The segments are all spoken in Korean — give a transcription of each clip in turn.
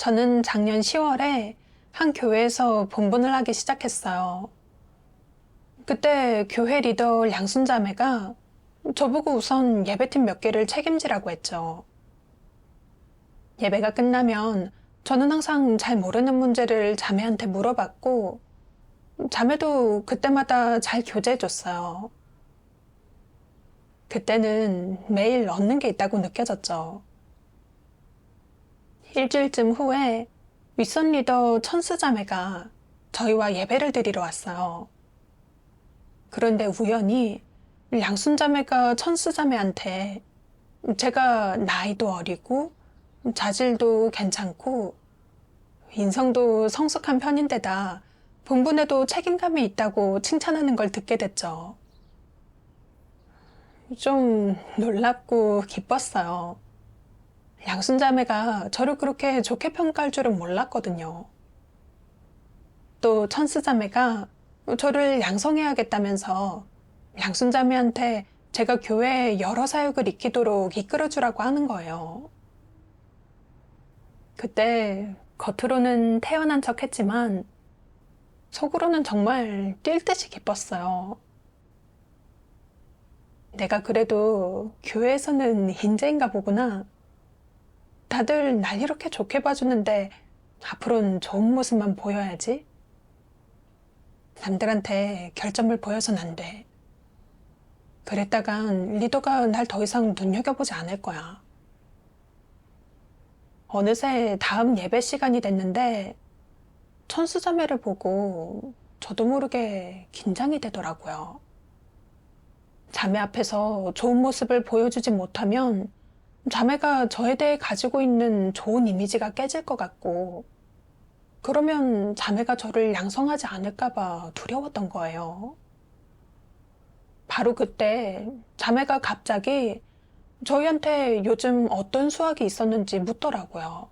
저는 작년 10월에 한 교회에서 본분을 하기 시작했어요. 그때 교회 리더 양순자매가 저보고 우선 예배팀 몇 개를 책임지라고 했죠. 예배가 끝나면 저는 항상 잘 모르는 문제를 자매한테 물어봤고, 자매도 그때마다 잘 교제해줬어요. 그때는 매일 얻는 게 있다고 느껴졌죠. 일주일쯤 후에 윗선 리더 천수자매가 저희와 예배를 드리러 왔어요. 그런데 우연히 양순자매가 천수자매한테 제가 나이도 어리고 자질도 괜찮고 인성도 성숙한 편인데다 본분에도 책임감이 있다고 칭찬하는 걸 듣게 됐죠. 좀 놀랍고 기뻤어요. 양순자매가 저를 그렇게 좋게 평가할 줄은 몰랐거든요. 또 천수자매가 저를 양성해야겠다면서 양순자매한테 제가 교회에 여러 사역을 익히도록 이끌어주라고 하는 거예요. 그때 겉으로는 태연한 척 했지만 속으로는 정말 뛸 듯이 기뻤어요. 내가 그래도 교회에서는 인재인가 보구나. 다들 날 이렇게 좋게 봐주는데 앞으로는 좋은 모습만 보여야지. 남들한테 결점을 보여선 안 돼. 그랬다간 리더가 날 더 이상 눈여겨보지 않을 거야. 어느새 다음 예배 시간이 됐는데 천수자매를 보고 저도 모르게 긴장이 되더라고요. 자매 앞에서 좋은 모습을 보여주지 못하면 자매가 저에 대해 가지고 있는 좋은 이미지가 깨질 것 같고, 그러면 자매가 저를 양성하지 않을까봐 두려웠던 거예요. 바로 그때 자매가 갑자기 저희한테 요즘 어떤 수학이 있었는지 묻더라고요.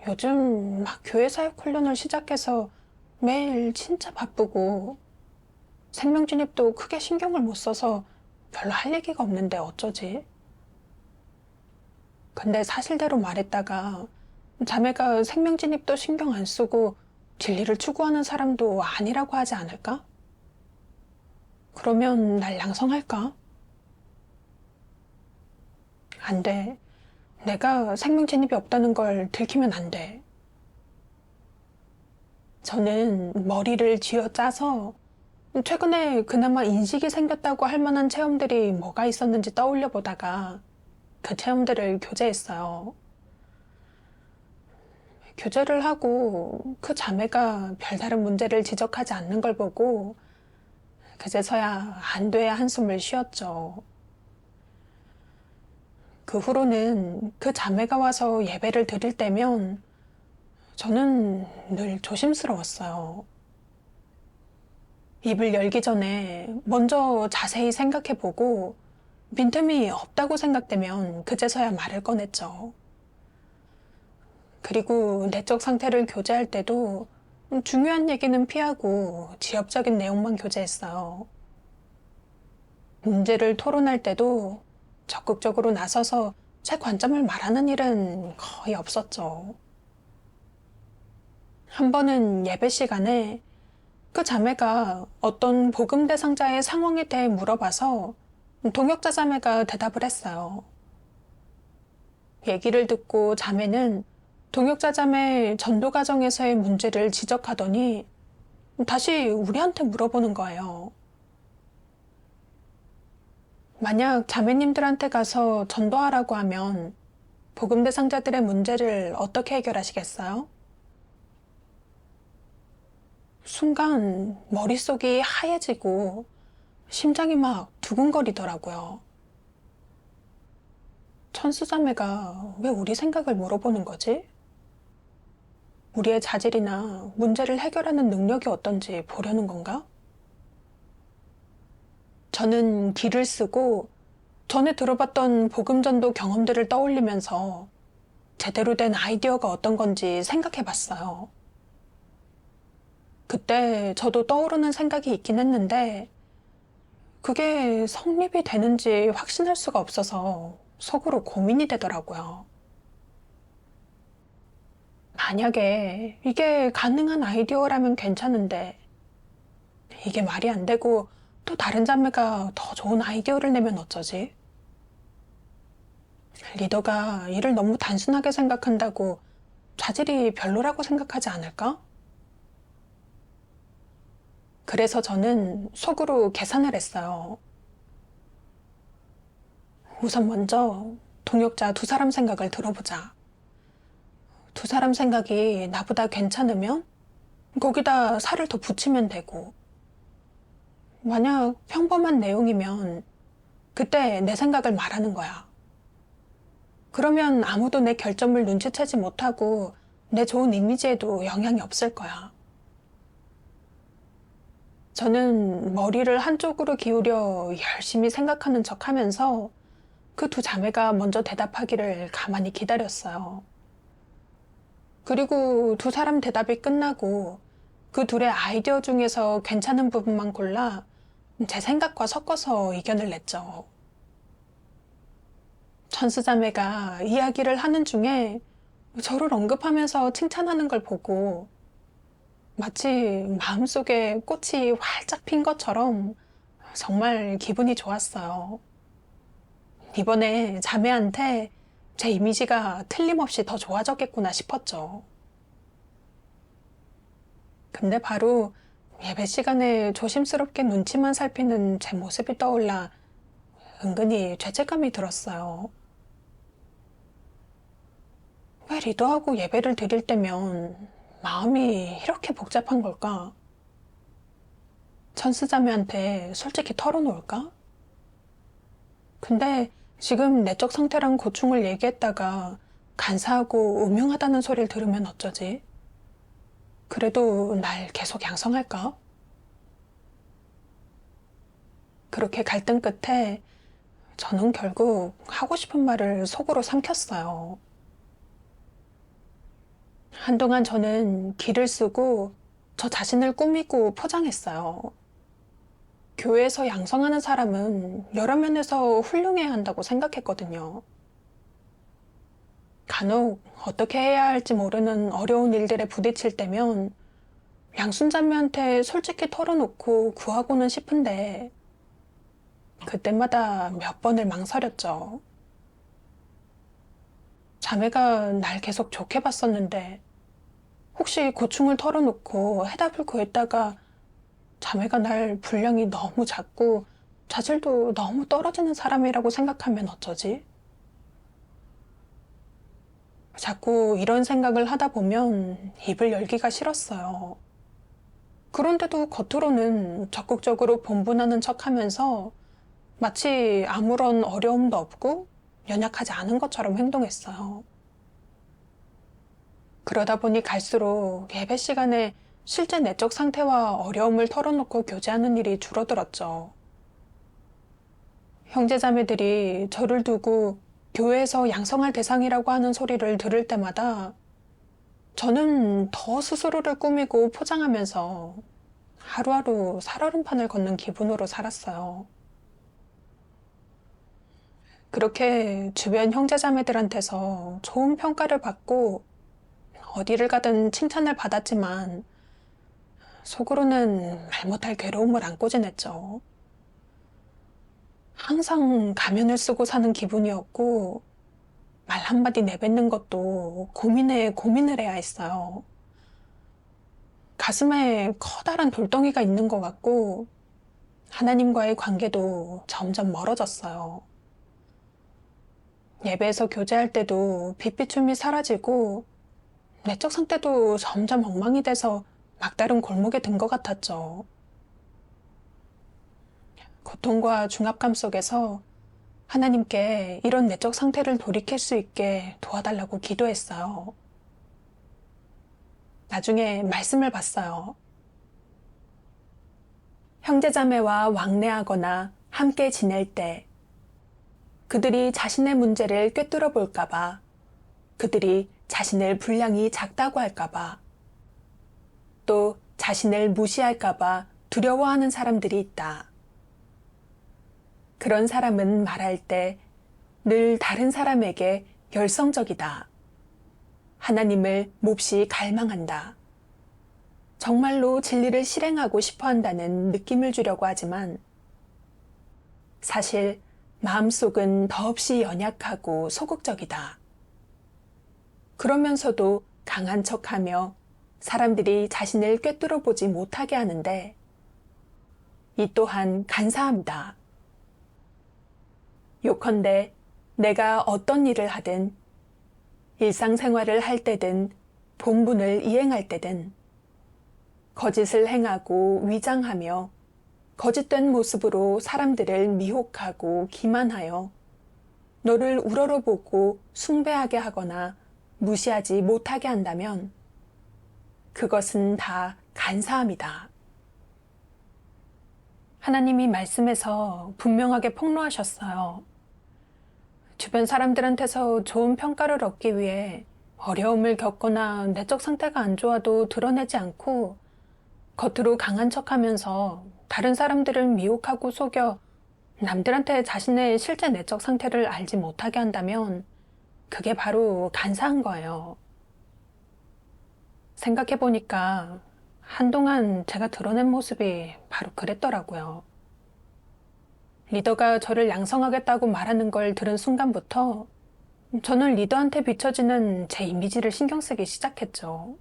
요즘 막 교회 사역 훈련을 시작해서 매일 진짜 바쁘고 생명 진입도 크게 신경을 못 써서 별로 할 얘기가 없는데 어쩌지? 근데 사실대로 말했다가 자매가 생명 진입도 신경 안 쓰고 진리를 추구하는 사람도 아니라고 하지 않을까? 그러면 날 양성할까? 안 돼. 내가 생명 진입이 없다는 걸 들키면 안 돼. 저는 머리를 쥐어짜서 최근에 그나마 인식이 생겼다고 할 만한 체험들이 뭐가 있었는지 떠올려 보다가 그 체험들을 교제했어요. 교제를 하고 그 자매가 별다른 문제를 지적하지 않는 걸 보고 그제서야 안도의 한숨을 쉬었죠. 그 후로는 그 자매가 와서 예배를 드릴 때면 저는 늘 조심스러웠어요. 입을 열기 전에 먼저 자세히 생각해보고 빈틈이 없다고 생각되면 그제서야 말을 꺼냈죠. 그리고 내적 상태를 교제할 때도 중요한 얘기는 피하고 지엽적인 내용만 교제했어요. 문제를 토론할 때도 적극적으로 나서서 제 관점을 말하는 일은 거의 없었죠. 한 번은 예배 시간에 그 자매가 어떤 복음 대상자의 상황에 대해 물어봐서 동역자 자매가 대답을 했어요. 얘기를 듣고 자매는 동역자 자매 전도 과정에서의 문제를 지적하더니 다시 우리한테 물어보는 거예요. 만약 자매님들한테 가서 전도하라고 하면 복음 대상자들의 문제를 어떻게 해결하시겠어요? 순간 머릿속이 하얘지고 심장이 막 두근거리더라고요. 천수자매가 왜 우리 생각을 물어보는 거지? 우리의 자질이나 문제를 해결하는 능력이 어떤지 보려는 건가? 저는 기를 쓰고 전에 들어봤던 복음전도 경험들을 떠올리면서 제대로 된 아이디어가 어떤 건지 생각해 봤어요. 그때 저도 떠오르는 생각이 있긴 했는데 그게 성립이 되는지 확신할 수가 없어서 속으로 고민이 되더라고요. 만약에 이게 가능한 아이디어라면 괜찮은데 이게 말이 안 되고 또 다른 자매가 더 좋은 아이디어를 내면 어쩌지? 리더가 일을 너무 단순하게 생각한다고 자질이 별로라고 생각하지 않을까? 그래서 저는 속으로 계산을 했어요. 우선 먼저 동역자 두 사람 생각을 들어보자. 두 사람 생각이 나보다 괜찮으면 거기다 살을 더 붙이면 되고, 만약 평범한 내용이면 그때 내 생각을 말하는 거야. 그러면 아무도 내 결점을 눈치채지 못하고 내 좋은 이미지에도 영향이 없을 거야. 저는 머리를 한쪽으로 기울여 열심히 생각하는 척 하면서 그 두 자매가 먼저 대답하기를 가만히 기다렸어요. 그리고 두 사람 대답이 끝나고 그 둘의 아이디어 중에서 괜찮은 부분만 골라 제 생각과 섞어서 의견을 냈죠. 천수자매가 이야기를 하는 중에 저를 언급하면서 칭찬하는 걸 보고 마치 마음속에 꽃이 활짝 핀 것처럼 정말 기분이 좋았어요. 이번에 자매한테 제 이미지가 틀림없이 더 좋아졌겠구나 싶었죠. 근데 바로 예배 시간에 조심스럽게 눈치만 살피는 제 모습이 떠올라 은근히 죄책감이 들었어요. 왜 리더하고 예배를 드릴 때면 마음이 이렇게 복잡한 걸까? 천수자매한테 솔직히 털어놓을까? 근데 지금 내적 상태랑 고충을 얘기했다가 간사하고 음흉하다는 소리를 들으면 어쩌지? 그래도 날 계속 양성할까? 그렇게 갈등 끝에 저는 결국 하고 싶은 말을 속으로 삼켰어요. 한동안 저는 기를 쓰고 저 자신을 꾸미고 포장했어요. 교회에서 양성하는 사람은 여러 면에서 훌륭해야 한다고 생각했거든요. 간혹 어떻게 해야 할지 모르는 어려운 일들에 부딪힐 때면 양순자매한테 솔직히 털어놓고 구하고는 싶은데 그때마다 몇 번을 망설였죠. 자매가 날 계속 좋게 봤었는데 혹시 고충을 털어놓고 해답을 구했다가 자매가 날 분량이 너무 작고 자질도 너무 떨어지는 사람이라고 생각하면 어쩌지? 자꾸 이런 생각을 하다 보면 입을 열기가 싫었어요. 그런데도 겉으로는 적극적으로 본분하는 척 하면서 마치 아무런 어려움도 없고 연약하지 않은 것처럼 행동했어요. 그러다 보니 갈수록 예배 시간에 실제 내적 상태와 어려움을 털어놓고 교제하는 일이 줄어들었죠. 형제자매들이 저를 두고 교회에서 양성할 대상이라고 하는 소리를 들을 때마다 저는 더 스스로를 꾸미고 포장하면서 하루하루 살얼음판을 걷는 기분으로 살았어요. 그렇게 주변 형제자매들한테서 좋은 평가를 받고 어디를 가든 칭찬을 받았지만 속으로는 말 못할 괴로움을 안고 지냈죠. 항상 가면을 쓰고 사는 기분이었고 말 한마디 내뱉는 것도 고민에 고민을 해야 했어요. 가슴에 커다란 돌덩이가 있는 것 같고 하나님과의 관계도 점점 멀어졌어요. 예배에서 교제할 때도 빛비춤이 사라지고 내적 상태도 점점 엉망이 돼서 막다른 골목에 든 것 같았죠. 고통과 중압감 속에서 하나님께 이런 내적 상태를 돌이킬 수 있게 도와달라고 기도했어요. 나중에 말씀을 봤어요. 형제자매와 왕래하거나 함께 지낼 때 그들이 자신의 문제를 꿰뚫어 볼까봐, 그들이 자신의 분량이 작다고 할까봐, 또 자신을 무시할까봐 두려워하는 사람들이 있다. 그런 사람은 말할 때 늘 다른 사람에게 열성적이다. 하나님을 몹시 갈망한다. 정말로 진리를 실행하고 싶어 한다는 느낌을 주려고 하지만 사실 마음속은 더없이 연약하고 소극적이다. 그러면서도 강한 척하며 사람들이 자신을 꿰뚫어 보지 못하게 하는데 이 또한 간사함이다. 요컨대 내가 어떤 일을 하든 일상생활을 할 때든 본분을 이행할 때든 거짓을 행하고 위장하며 거짓된 모습으로 사람들을 미혹하고 기만하여 너를 우러러보고 숭배하게 하거나 무시하지 못하게 한다면 그것은 다 간사함이다. 하나님이 말씀에서 분명하게 폭로하셨어요. 주변 사람들한테서 좋은 평가를 얻기 위해 어려움을 겪거나 내적 상태가 안 좋아도 드러내지 않고 겉으로 강한 척하면서 다른 사람들을 미혹하고 속여 남들한테 자신의 실제 내적 상태를 알지 못하게 한다면 그게 바로 간사한 거예요. 생각해보니까 한동안 제가 드러낸 모습이 바로 그랬더라고요. 리더가 저를 양성하겠다고 말하는 걸 들은 순간부터 저는 리더한테 비춰지는 제 이미지를 신경 쓰기 시작했죠.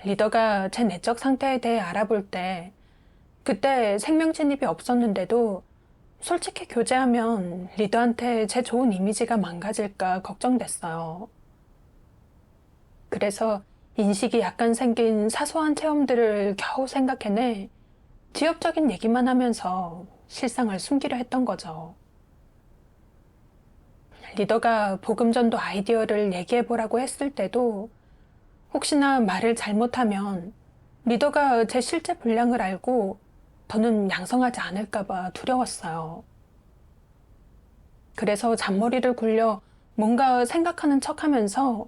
리더가 제 내적 상태에 대해 알아볼 때 그때 생명 진입이 없었는데도 솔직히 교제하면 리더한테 제 좋은 이미지가 망가질까 걱정됐어요. 그래서 인식이 약간 생긴 사소한 체험들을 겨우 생각해내 지엽적인 얘기만 하면서 실상을 숨기려 했던 거죠. 리더가 복음전도 아이디어를 얘기해보라고 했을 때도 혹시나 말을 잘못하면 리더가 제 실제 분량을 알고 더는 양성하지 않을까봐 두려웠어요. 그래서 잔머리를 굴려 뭔가 생각하는 척하면서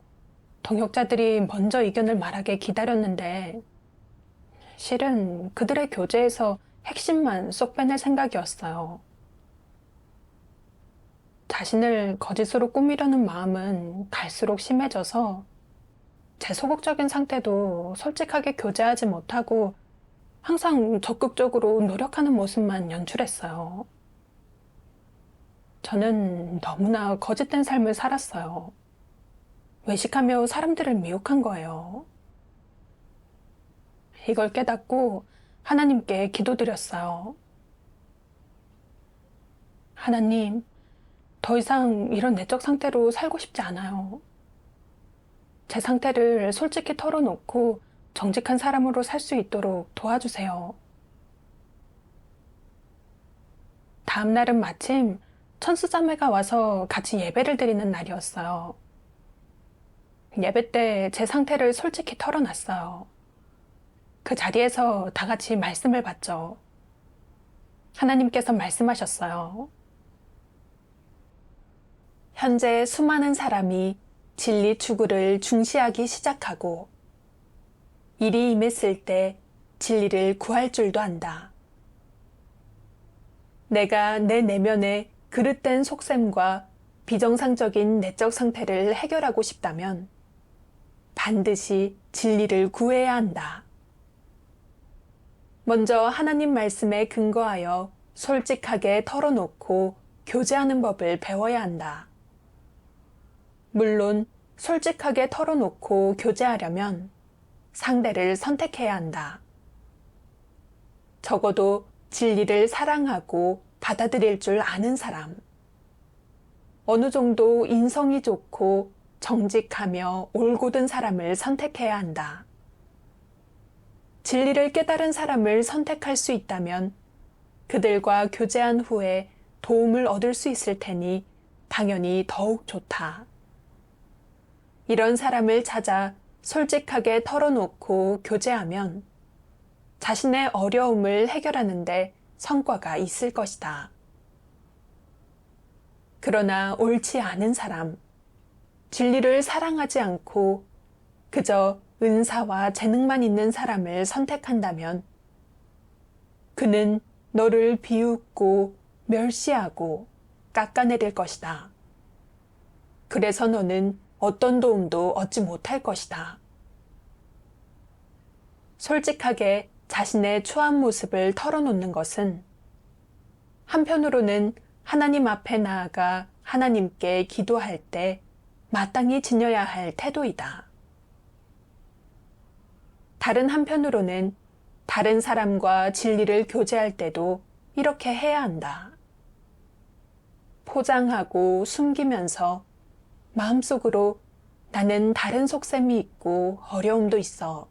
동역자들이 먼저 의견을 말하게 기다렸는데 실은 그들의 교제에서 핵심만 쏙 빼낼 생각이었어요. 자신을 거짓으로 꾸미려는 마음은 갈수록 심해져서 제 소극적인 상태도 솔직하게 교제하지 못하고 항상 적극적으로 노력하는 모습만 연출했어요. 저는 너무나 거짓된 삶을 살았어요. 외식하며 사람들을 미혹한 거예요. 이걸 깨닫고 하나님께 기도드렸어요. 하나님, 더 이상 이런 내적 상태로 살고 싶지 않아요. 제 상태를 솔직히 털어놓고 정직한 사람으로 살 수 있도록 도와주세요. 다음 날은 마침 천수자매가 와서 같이 예배를 드리는 날이었어요. 예배 때 제 상태를 솔직히 털어놨어요. 그 자리에서 다 같이 말씀을 받죠. 하나님께서 말씀하셨어요. 현재 수많은 사람이 진리 추구를 중시하기 시작하고 일이 임했을 때 진리를 구할 줄도 안다. 내가 내 내면의 그릇된 속셈과 비정상적인 내적 상태를 해결하고 싶다면 반드시 진리를 구해야 한다. 먼저 하나님 말씀에 근거하여 솔직하게 털어놓고 교제하는 법을 배워야 한다. 물론 솔직하게 털어놓고 교제하려면 상대를 선택해야 한다. 적어도 진리를 사랑하고 받아들일 줄 아는 사람. 어느 정도 인성이 좋고 정직하며 올곧은 사람을 선택해야 한다. 진리를 깨달은 사람을 선택할 수 있다면 그들과 교제한 후에 도움을 얻을 수 있을 테니 당연히 더욱 좋다. 이런 사람을 찾아 솔직하게 털어놓고 교제하면 자신의 어려움을 해결하는데 성과가 있을 것이다. 그러나 옳지 않은 사람, 진리를 사랑하지 않고 그저 은사와 재능만 있는 사람을 선택한다면 그는 너를 비웃고 멸시하고 깎아내릴 것이다. 그래서 너는 어떤 도움도 얻지 못할 것이다. 솔직하게 자신의 추한 모습을 털어놓는 것은 한편으로는 하나님 앞에 나아가 하나님께 기도할 때 마땅히 지녀야 할 태도이다. 다른 한편으로는 다른 사람과 진리를 교제할 때도 이렇게 해야 한다. 포장하고 숨기면서 마음속으로 나는 다른 속셈이 있고 어려움도 있어.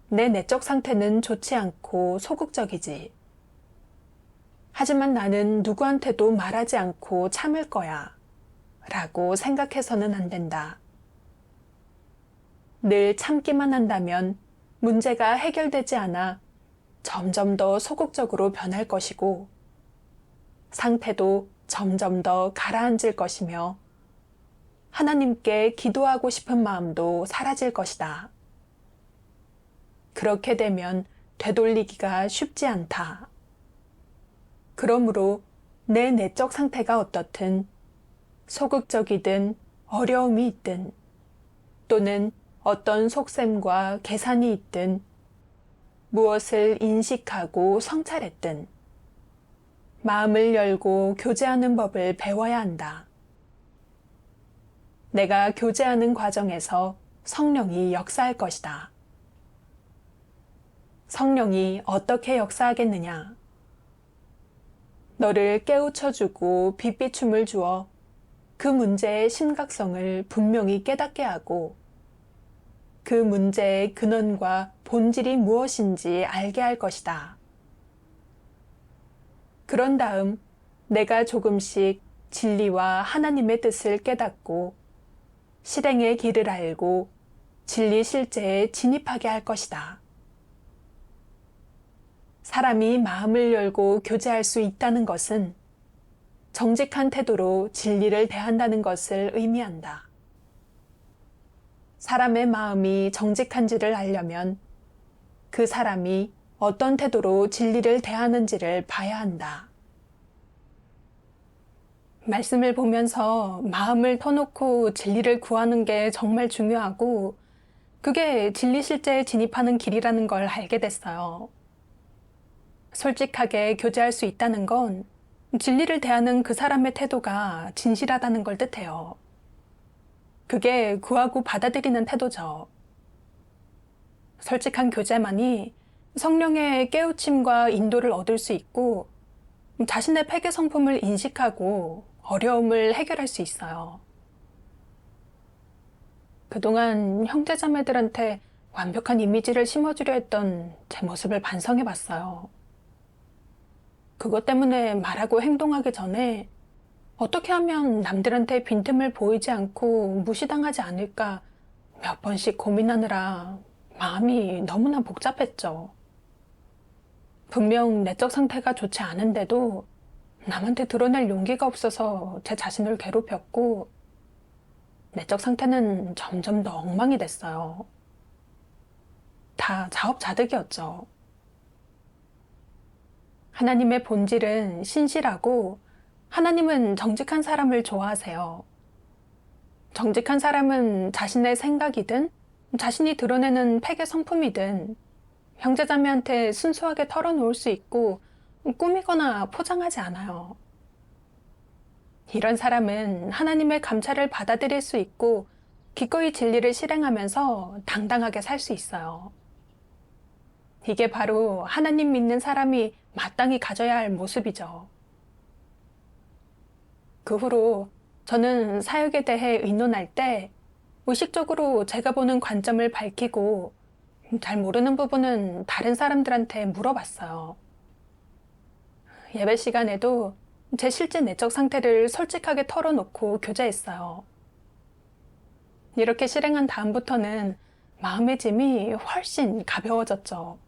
내 내적 상태는 좋지 않고 소극적이지. 하지만 나는 누구한테도 말하지 않고 참을 거야. 라고 생각해서는 안 된다. 늘 참기만 한다면 문제가 해결되지 않아 점점 더 소극적으로 변할 것이고 상태도 점점 더 가라앉을 것이며 하나님께 기도하고 싶은 마음도 사라질 것이다. 그렇게 되면 되돌리기가 쉽지 않다. 그러므로 내 내적 상태가 어떻든 소극적이든 어려움이 있든 또는 어떤 속셈과 계산이 있든 무엇을 인식하고 성찰했든 마음을 열고 교제하는 법을 배워야 한다. 내가 교제하는 과정에서 성령이 역사할 것이다. 성령이 어떻게 역사하겠느냐? 너를 깨우쳐주고 빛비춤을 주어 그 문제의 심각성을 분명히 깨닫게 하고 그 문제의 근원과 본질이 무엇인지 알게 할 것이다. 그런 다음 내가 조금씩 진리와 하나님의 뜻을 깨닫고 실행의 길을 알고 진리 실제에 진입하게 할 것이다. 사람이 마음을 열고 교제할 수 있다는 것은 정직한 태도로 진리를 대한다는 것을 의미한다. 사람의 마음이 정직한지를 알려면 그 사람이 어떤 태도로 진리를 대하는지를 봐야 한다. 말씀을 보면서 마음을 터놓고 진리를 구하는 게 정말 중요하고 그게 진리 실제에 진입하는 길이라는 걸 알게 됐어요. 솔직하게 교제할 수 있다는 건 진리를 대하는 그 사람의 태도가 진실하다는 걸 뜻해요. 그게 구하고 받아들이는 태도죠. 솔직한 교제만이 성령의 깨우침과 인도를 얻을 수 있고 자신의 폐괴 성품을 인식하고 어려움을 해결할 수 있어요. 그동안 형제자매들한테 완벽한 이미지를 심어주려 했던 제 모습을 반성해 봤어요. 그것 때문에 말하고 행동하기 전에 어떻게 하면 남들한테 빈틈을 보이지 않고 무시당하지 않을까 몇 번씩 고민하느라 마음이 너무나 복잡했죠. 분명 내적 상태가 좋지 않은데도 남한테 드러낼 용기가 없어서 제 자신을 괴롭혔고 내적 상태는 점점 더 엉망이 됐어요. 다 자업자득이었죠. 하나님의 본질은 신실하고 하나님은 정직한 사람을 좋아하세요. 정직한 사람은 자신의 생각이든 자신이 드러내는 폐괴 성품이든 형제자매한테 순수하게 털어놓을 수 있고 꾸미거나 포장하지 않아요. 이런 사람은 하나님의 감찰을 받아들일 수 있고 기꺼이 진리를 실행하면서 당당하게 살 수 있어요. 이게 바로 하나님 믿는 사람이 마땅히 가져야 할 모습이죠. 그 후로 저는 사역에 대해 의논할 때 의식적으로 제가 보는 관점을 밝히고 잘 모르는 부분은 다른 사람들한테 물어봤어요. 예배 시간에도 제 실제 내적 상태를 솔직하게 털어놓고 교제했어요. 이렇게 실행한 다음부터는 마음의 짐이 훨씬 가벼워졌죠.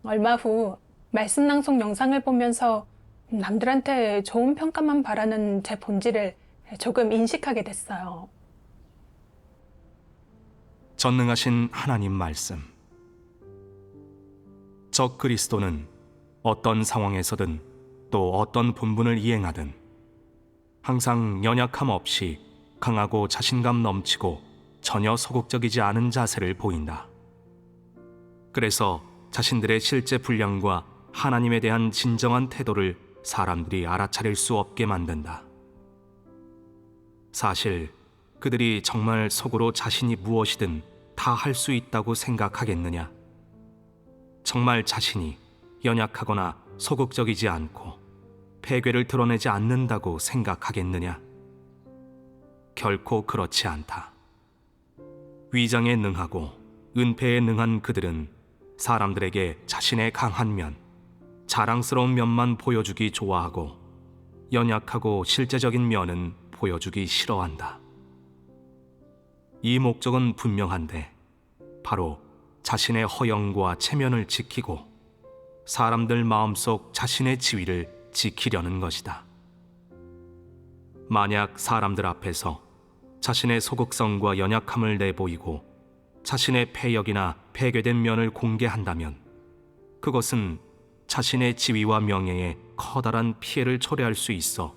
얼마 후 말씀 낭송 영상을 보면서 남들한테 좋은 평가만 바라는 제 본질을 조금 인식하게 됐어요. 전능하신 하나님 말씀. 적 그리스도는 어떤 상황에서든 또 어떤 본분을 이행하든 항상 연약함 없이 강하고 자신감 넘치고 전혀 소극적이지 않은 자세를 보인다. 그래서 자신들의 실제 분량과 하나님에 대한 진정한 태도를 사람들이 알아차릴 수 없게 만든다. 사실 그들이 정말 속으로 자신이 무엇이든 다 할 수 있다고 생각하겠느냐? 정말 자신이 연약하거나 소극적이지 않고 패괴를 드러내지 않는다고 생각하겠느냐? 결코 그렇지 않다. 위장에 능하고 은폐에 능한 그들은 사람들에게 자신의 강한 면, 자랑스러운 면만 보여주기 좋아하고 연약하고 실제적인 면은 보여주기 싫어한다. 이 목적은 분명한데 바로 자신의 허영과 체면을 지키고 사람들 마음속 자신의 지위를 지키려는 것이다. 만약 사람들 앞에서 자신의 소극성과 연약함을 내보이고 자신의 패역이나 패괴된 면을 공개한다면 그것은 자신의 지위와 명예에 커다란 피해를 초래할 수 있어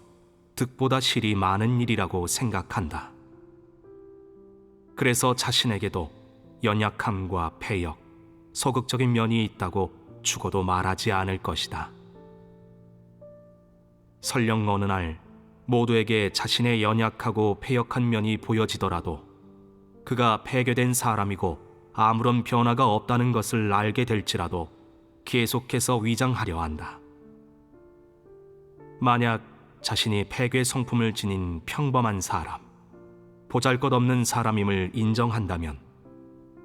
득보다 실이 많은 일이라고 생각한다. 그래서 자신에게도 연약함과 패역, 소극적인 면이 있다고 죽어도 말하지 않을 것이다. 설령 어느 날 모두에게 자신의 연약하고 패역한 면이 보여지더라도 그가 패괴된 사람이고 아무런 변화가 없다는 것을 알게 될지라도 계속해서 위장하려 한다. 만약 자신이 패괴 성품을 지닌 평범한 사람, 보잘것없는 사람임을 인정한다면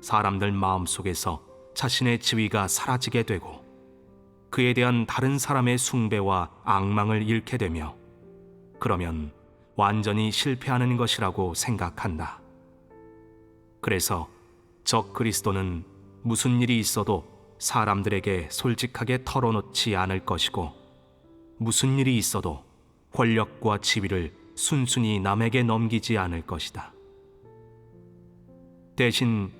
사람들 마음속에서 자신의 지위가 사라지게 되고 그에 대한 다른 사람의 숭배와 악망을 잃게 되며 그러면 완전히 실패하는 것이라고 생각한다. 그래서 적 그리스도는 무슨 일이 있어도 사람들에게 솔직하게 털어놓지 않을 것이고 무슨 일이 있어도 권력과 지위를 순순히 남에게 넘기지 않을 것이다. 대신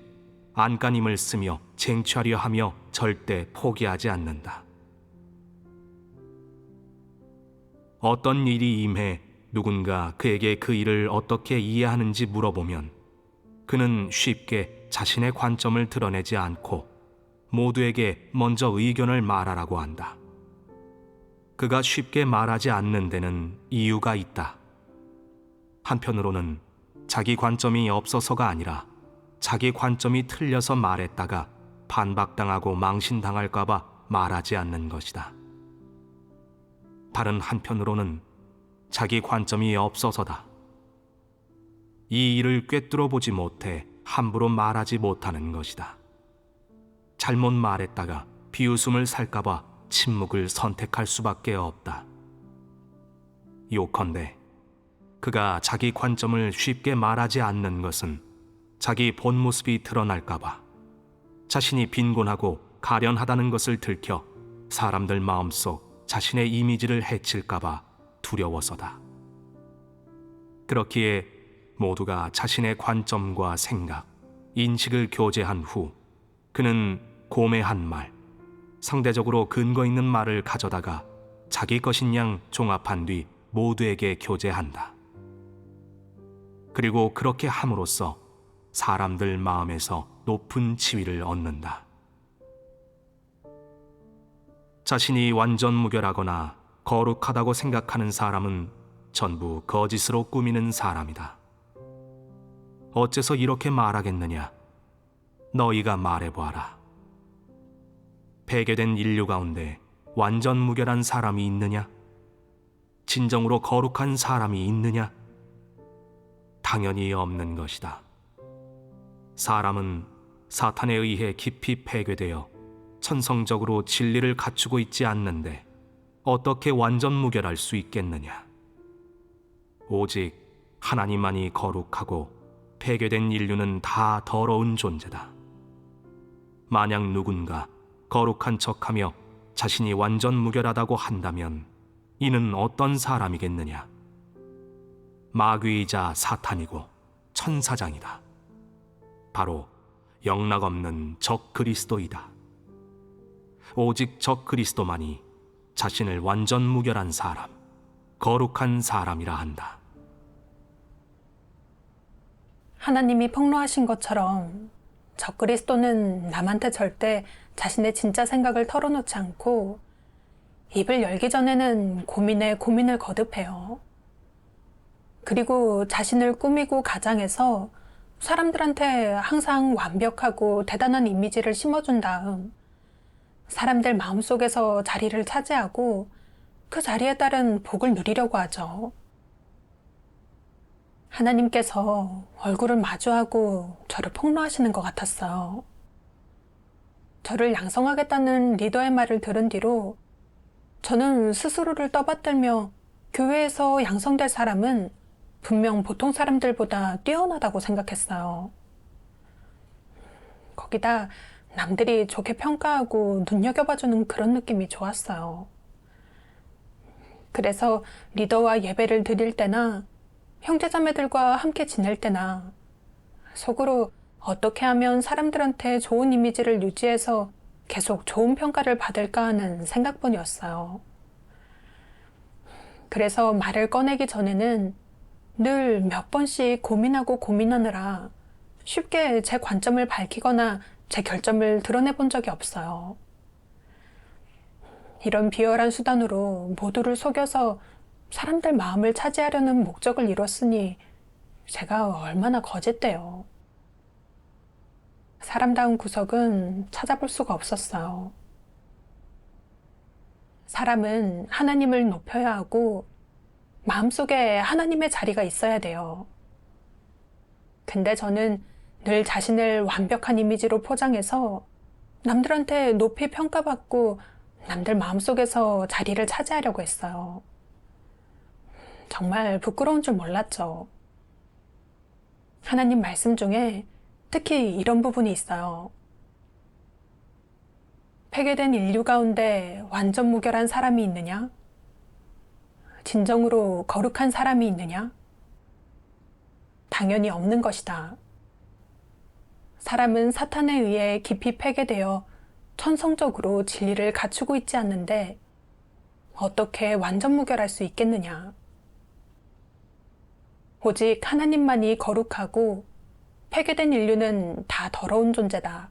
안간힘을 쓰며 쟁취하려 하며 절대 포기하지 않는다. 어떤 일이 임해 누군가 그에게 그 일을 어떻게 이해하는지 물어보면 그는 쉽게 자신의 관점을 드러내지 않고 모두에게 먼저 의견을 말하라고 한다. 그가 쉽게 말하지 않는 데는 이유가 있다. 한편으로는 자기 관점이 없어서가 아니라 자기 관점이 틀려서 말했다가 반박당하고 망신당할까봐 말하지 않는 것이다. 다른 한편으로는 자기 관점이 없어서다. 이 일을 꿰뚫어 보지 못해 함부로 말하지 못하는 것이다. 잘못 말했다가 비웃음을 살까봐 침묵을 선택할 수밖에 없다. 요컨대 그가 자기 관점을 쉽게 말하지 않는 것은 자기 본 모습이 드러날까봐 자신이 빈곤하고 가련하다는 것을 들켜 사람들 마음속 자신의 이미지를 해칠까봐 두려워서다. 그렇기에 모두가 자신의 관점과 생각, 인식을 교제한 후 그는 고매한 말, 상대적으로 근거 있는 말을 가져다가 자기 것인 양 종합한 뒤 모두에게 교제한다. 그리고 그렇게 함으로써 사람들 마음에서 높은 지위를 얻는다. 자신이 완전 무결하거나 거룩하다고 생각하는 사람은 전부 거짓으로 꾸미는 사람이다. 어째서 이렇게 말하겠느냐? 너희가 말해보아라. 폐괴된 인류 가운데 완전 무결한 사람이 있느냐? 진정으로 거룩한 사람이 있느냐? 당연히 없는 것이다. 사람은 사탄에 의해 깊이 폐괴되어 천성적으로 진리를 갖추고 있지 않는데 어떻게 완전 무결할 수 있겠느냐? 오직 하나님만이 거룩하고 폐괴된 인류는 다 더러운 존재다. 만약 누군가 거룩한 척하며 자신이 완전 무결하다고 한다면 이는 어떤 사람이겠느냐? 마귀이자 사탄이고 천사장이다. 바로 영락없는 적 그리스도이다. 오직 적 그리스도만이 자신을 완전 무결한 사람, 거룩한 사람이라 한다. 하나님이 폭로하신 것처럼 적그리스도는 남한테 절대 자신의 진짜 생각을 털어놓지 않고 입을 열기 전에는 고민에 고민을 거듭해요. 그리고 자신을 꾸미고 가장해서 사람들한테 항상 완벽하고 대단한 이미지를 심어준 다음 사람들 마음속에서 자리를 차지하고 그 자리에 따른 복을 누리려고 하죠. 하나님께서 얼굴을 마주하고 저를 폭로하시는 것 같았어요. 저를 양성하겠다는 리더의 말을 들은 뒤로 저는 스스로를 떠받들며 교회에서 양성될 사람은 분명 보통 사람들보다 뛰어나다고 생각했어요. 거기다 남들이 좋게 평가하고 눈여겨봐주는 그런 느낌이 좋았어요. 그래서 리더와 예배를 드릴 때나 형제자매들과 함께 지낼 때나 속으로 어떻게 하면 사람들한테 좋은 이미지를 유지해서 계속 좋은 평가를 받을까 하는 생각뿐이었어요. 그래서 말을 꺼내기 전에는 늘 몇 번씩 고민하고 고민하느라 쉽게 제 관점을 밝히거나 제 결점을 드러내본 적이 없어요. 이런 비열한 수단으로 모두를 속여서 사람들 마음을 차지하려는 목적을 이뤘으니 제가 얼마나 거짓돼요. 사람다운 구석은 찾아볼 수가 없었어요. 사람은 하나님을 높여야 하고 마음속에 하나님의 자리가 있어야 돼요. 근데 저는 늘 자신을 완벽한 이미지로 포장해서 남들한테 높이 평가받고 남들 마음속에서 자리를 차지하려고 했어요. 정말 부끄러운 줄 몰랐죠. 하나님 말씀 중에 특히 이런 부분이 있어요. 폐괴된 인류 가운데 완전 무결한 사람이 있느냐? 진정으로 거룩한 사람이 있느냐? 당연히 없는 것이다. 사람은 사탄에 의해 깊이 폐괴되어 천성적으로 진리를 갖추고 있지 않는데 어떻게 완전 무결할 수 있겠느냐? 오직 하나님만이 거룩하고 폐괴된 인류는 다 더러운 존재다.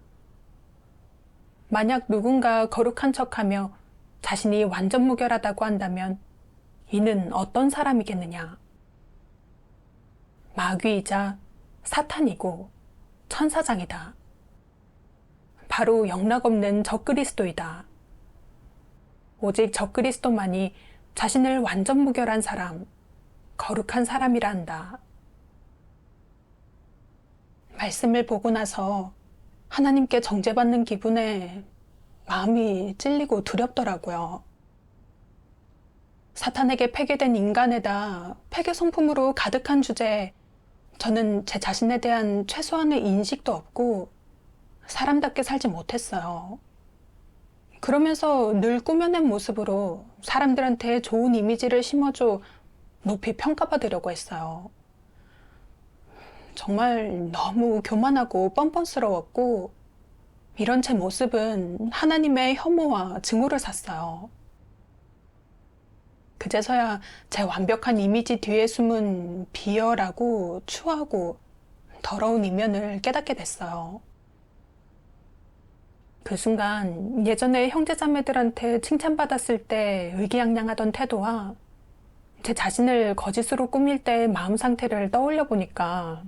만약 누군가 거룩한 척하며 자신이 완전 무결하다고 한다면 이는 어떤 사람이겠느냐? 마귀이자 사탄이고 천사장이다. 바로 영락없는 적그리스도이다. 오직 적그리스도만이 자신을 완전 무결한 사람, 거룩한 사람이라 한다. 말씀을 보고 나서 하나님께 정죄받는 기분에 마음이 찔리고 두렵더라고요. 사탄에게 폐괴된 인간에다 폐괴 성품으로 가득한 주제에 저는 제 자신에 대한 최소한의 인식도 없고 사람답게 살지 못했어요. 그러면서 늘 꾸며낸 모습으로 사람들한테 좋은 이미지를 심어줘 높이 평가받으려고 했어요. 정말 너무 교만하고 뻔뻔스러웠고 이런 제 모습은 하나님의 혐오와 증오를 샀어요. 그제서야 제 완벽한 이미지 뒤에 숨은 비열하고 추하고 더러운 이면을 깨닫게 됐어요. 그 순간 예전에 형제자매들한테 칭찬받았을 때 의기양양하던 태도와 제 자신을 거짓으로 꾸밀 때의 마음 상태를 떠올려 보니까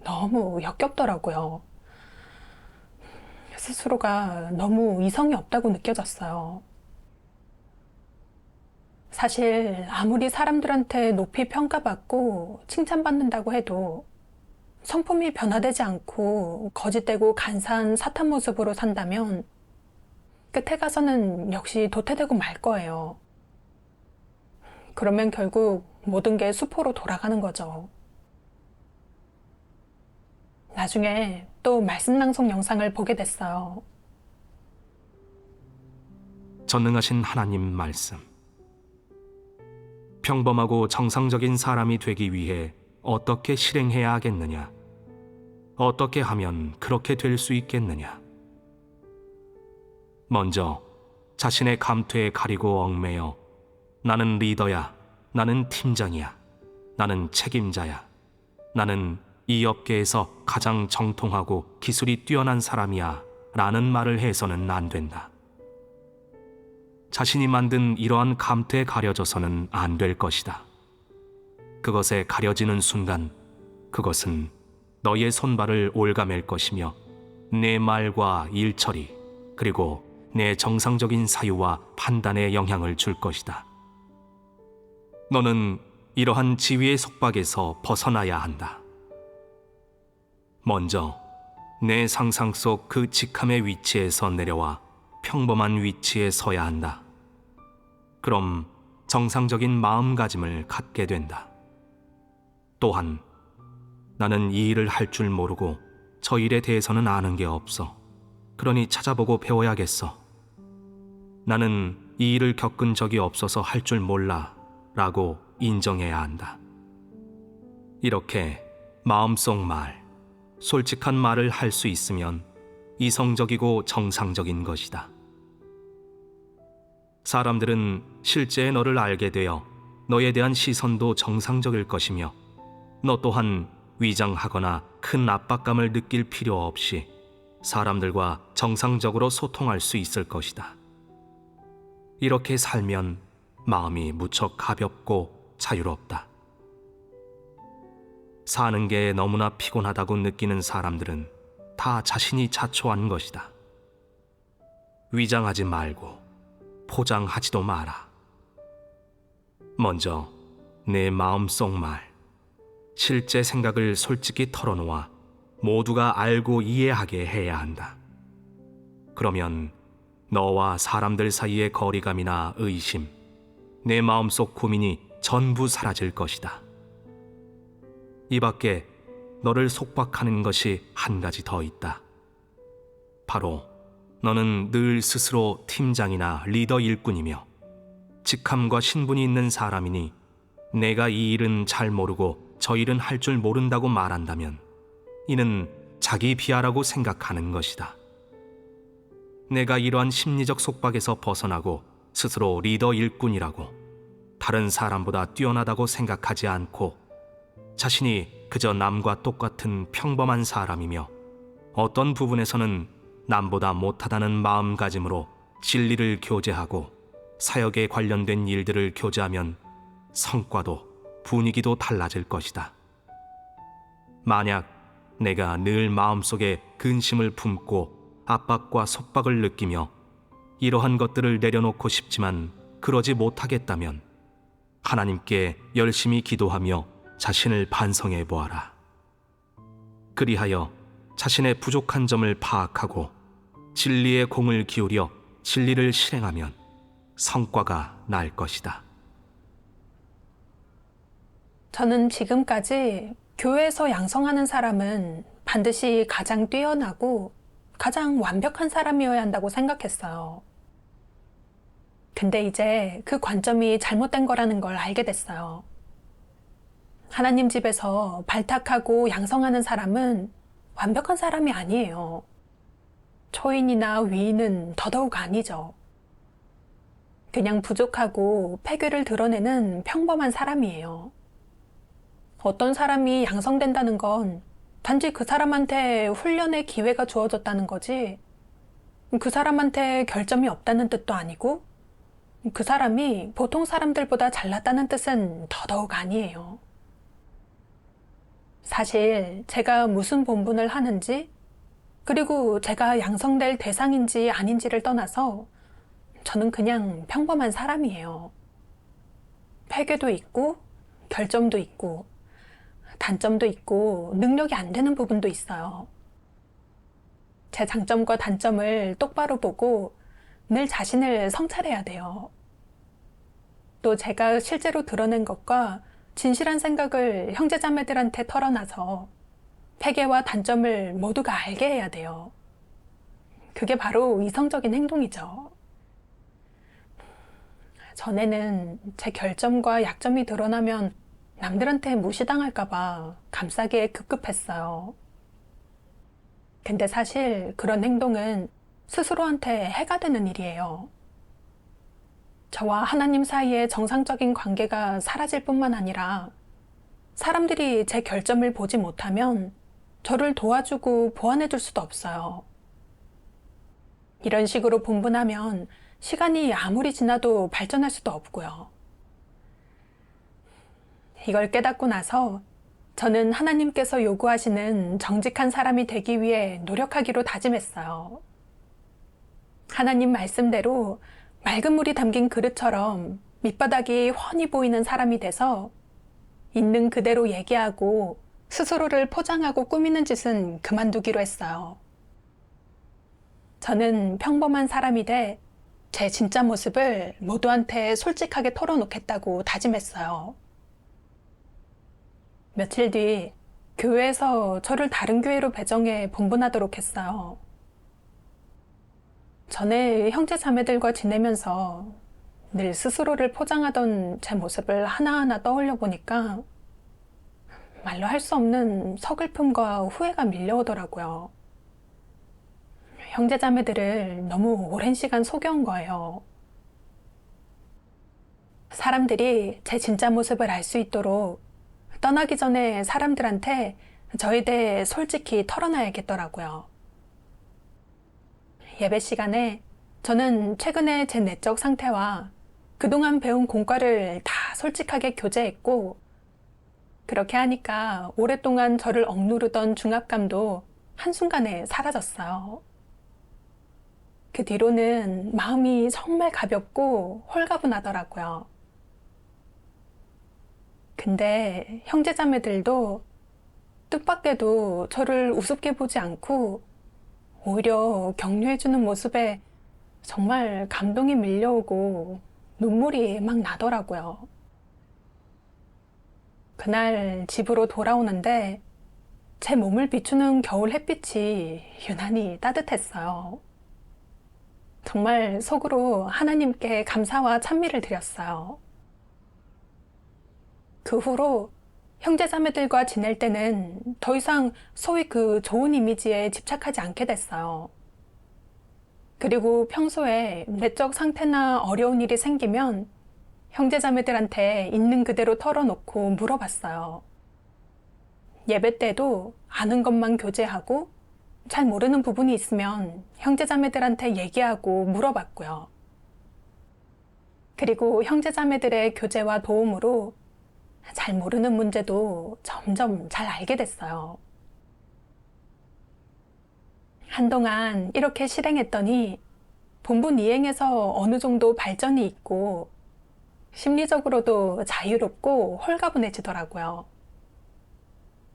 너무 역겹더라고요. 스스로가 너무 이성이 없다고 느껴졌어요. 사실 아무리 사람들한테 높이 평가받고 칭찬받는다고 해도 성품이 변화되지 않고 거짓되고 간사한 사탄 모습으로 산다면 끝에 가서는 역시 도태되고 말 거예요. 그러면 결국 모든 게 수포로 돌아가는 거죠. 나중에 또 말씀 낭송 영상을 보게 됐어요. 전능하신 하나님 말씀. 평범하고 정상적인 사람이 되기 위해 어떻게 실행해야 하겠느냐? 어떻게 하면 그렇게 될 수 있겠느냐? 먼저 자신의 감퇴에 가리고 얽매여 나는 리더야, 나는 팀장이야, 나는 책임자야, 나는 이 업계에서 가장 정통하고 기술이 뛰어난 사람이야 라는 말을 해서는 안 된다. 자신이 만든 이러한 감퇴에 가려져서는 안 될 것이다. 그것에 가려지는 순간 그것은 너의 손발을 올가맬 것이며 내 말과 일처리 그리고 내 정상적인 사유와 판단에 영향을 줄 것이다. 너는 이러한 지위의 속박에서 벗어나야 한다. 먼저 내 상상 속 그 직함의 위치에서 내려와 평범한 위치에 서야 한다. 그럼 정상적인 마음가짐을 갖게 된다. 또한 나는 이 일을 할 줄 모르고 저 일에 대해서는 아는 게 없어. 그러니 찾아보고 배워야겠어. 나는 이 일을 겪은 적이 없어서 할 줄 몰라 라고 인정해야 한다. 이렇게 마음속 말, 솔직한 말을 할 수 있으면 이성적이고 정상적인 것이다. 사람들은 실제 너를 알게 되어 너에 대한 시선도 정상적일 것이며 너 또한 위장하거나 큰 압박감을 느낄 필요 없이 사람들과 정상적으로 소통할 수 있을 것이다. 이렇게 살면 마음이 무척 가볍고 자유롭다. 사는 게 너무나 피곤하다고 느끼는 사람들은 다 자신이 자초한 것이다. 위장하지 말고 포장하지도 마라. 먼저 내 마음속 말, 실제 생각을 솔직히 털어놓아 모두가 알고 이해하게 해야 한다. 그러면 너와 사람들 사이의 거리감이나 의심, 내 마음속 고민이 전부 사라질 것이다. 이 밖에 너를 속박하는 것이 한 가지 더 있다. 바로 너는 늘 스스로 팀장이나 리더 일꾼이며 직함과 신분이 있는 사람이니 내가 이 일은 잘 모르고 저 일은 할 줄 모른다고 말한다면 이는 자기 비하라고 생각하는 것이다. 내가 이러한 심리적 속박에서 벗어나고 스스로 리더 일꾼이라고 다른 사람보다 뛰어나다고 생각하지 않고 자신이 그저 남과 똑같은 평범한 사람이며 어떤 부분에서는 남보다 못하다는 마음가짐으로 진리를 교제하고 사역에 관련된 일들을 교제하면 성과도 분위기도 달라질 것이다. 만약 내가 늘 마음속에 근심을 품고 압박과 속박을 느끼며 이러한 것들을 내려놓고 싶지만 그러지 못하겠다면 하나님께 열심히 기도하며 자신을 반성해 보아라. 그리하여 자신의 부족한 점을 파악하고 진리의 공을 기울여 진리를 실행하면 성과가 날 것이다. 저는 지금까지 교회에서 양성하는 사람은 반드시 가장 뛰어나고 가장 완벽한 사람이어야 한다고 생각했어요. 근데 이제 그 관점이 잘못된 거라는 걸 알게 됐어요. 하나님 집에서 발탁하고 양성하는 사람은 완벽한 사람이 아니에요. 초인이나 위인은 더더욱 아니죠. 그냥 부족하고 폐괴를 드러내는 평범한 사람이에요. 어떤 사람이 양성된다는 건 단지 그 사람한테 훈련의 기회가 주어졌다는 거지, 그 사람한테 결점이 없다는 뜻도 아니고, 그 사람이 보통 사람들보다 잘났다는 뜻은 더더욱 아니에요. 사실 제가 무슨 본분을 하는지, 그리고 제가 양성될 대상인지 아닌지를 떠나서 저는 그냥 평범한 사람이에요. 폐괴도 있고, 결점도 있고, 단점도 있고, 능력이 안 되는 부분도 있어요. 제 장점과 단점을 똑바로 보고 늘 자신을 성찰해야 돼요. 또 제가 실제로 드러낸 것과 진실한 생각을 형제자매들한테 털어놔서 폐괴와 단점을 모두가 알게 해야 돼요. 그게 바로 이성적인 행동이죠. 전에는 제 결점과 약점이 드러나면 남들한테 무시당할까봐 감싸기에 급급했어요. 근데 사실 그런 행동은 스스로한테 해가 되는 일이에요. 저와 하나님 사이의 정상적인 관계가 사라질 뿐만 아니라 사람들이 제 결점을 보지 못하면 저를 도와주고 보완해줄 수도 없어요. 이런 식으로 분분하면 시간이 아무리 지나도 발전할 수도 없고요. 이걸 깨닫고 나서 저는 하나님께서 요구하시는 정직한 사람이 되기 위해 노력하기로 다짐했어요. 하나님 말씀대로 맑은 물이 담긴 그릇처럼 밑바닥이 훤히 보이는 사람이 돼서 있는 그대로 얘기하고 스스로를 포장하고 꾸미는 짓은 그만두기로 했어요. 저는 평범한 사람이 돼 제 진짜 모습을 모두한테 솔직하게 털어놓겠다고 다짐했어요. 며칠 뒤 교회에서 저를 다른 교회로 배정해 분분하도록 했어요. 전에 형제 자매들과 지내면서 늘 스스로를 포장하던 제 모습을 하나하나 떠올려 보니까 말로 할 수 없는 서글픔과 후회가 밀려오더라고요. 형제 자매들을 너무 오랜 시간 속여온 거예요. 사람들이 제 진짜 모습을 알 수 있도록 떠나기 전에 사람들한테 저에 대해 솔직히 털어놔야겠더라고요. 예배 시간에 저는 최근에 제 내적 상태와 그동안 배운 공과를 다 솔직하게 교제했고, 그렇게 하니까 오랫동안 저를 억누르던 중압감도 한순간에 사라졌어요. 그 뒤로는 마음이 정말 가볍고 홀가분하더라고요. 근데 형제자매들도 뜻밖에도 저를 우습게 보지 않고 오히려 격려해주는 모습에 정말 감동이 밀려오고 눈물이 막 나더라고요. 그날 집으로 돌아오는데 제 몸을 비추는 겨울 햇빛이 유난히 따뜻했어요. 정말 속으로 하나님께 감사와 찬미를 드렸어요. 그 후로 형제자매들과 지낼 때는 더 이상 소위 그 좋은 이미지에 집착하지 않게 됐어요. 그리고 평소에 내적 상태나 어려운 일이 생기면 형제자매들한테 있는 그대로 털어놓고 물어봤어요. 예배 때도 아는 것만 교제하고 잘 모르는 부분이 있으면 형제자매들한테 얘기하고 물어봤고요. 그리고 형제자매들의 교제와 도움으로 잘 모르는 문제도 점점 잘 알게 됐어요. 한동안 이렇게 실행했더니 본분 이행에서 어느 정도 발전이 있고 심리적으로도 자유롭고 홀가분해지더라고요.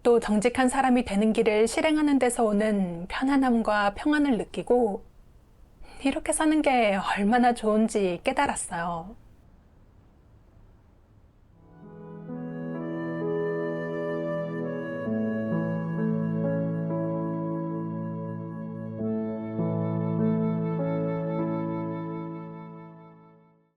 또 정직한 사람이 되는 길을 실행하는 데서 오는 편안함과 평안을 느끼고 이렇게 사는 게 얼마나 좋은지 깨달았어요.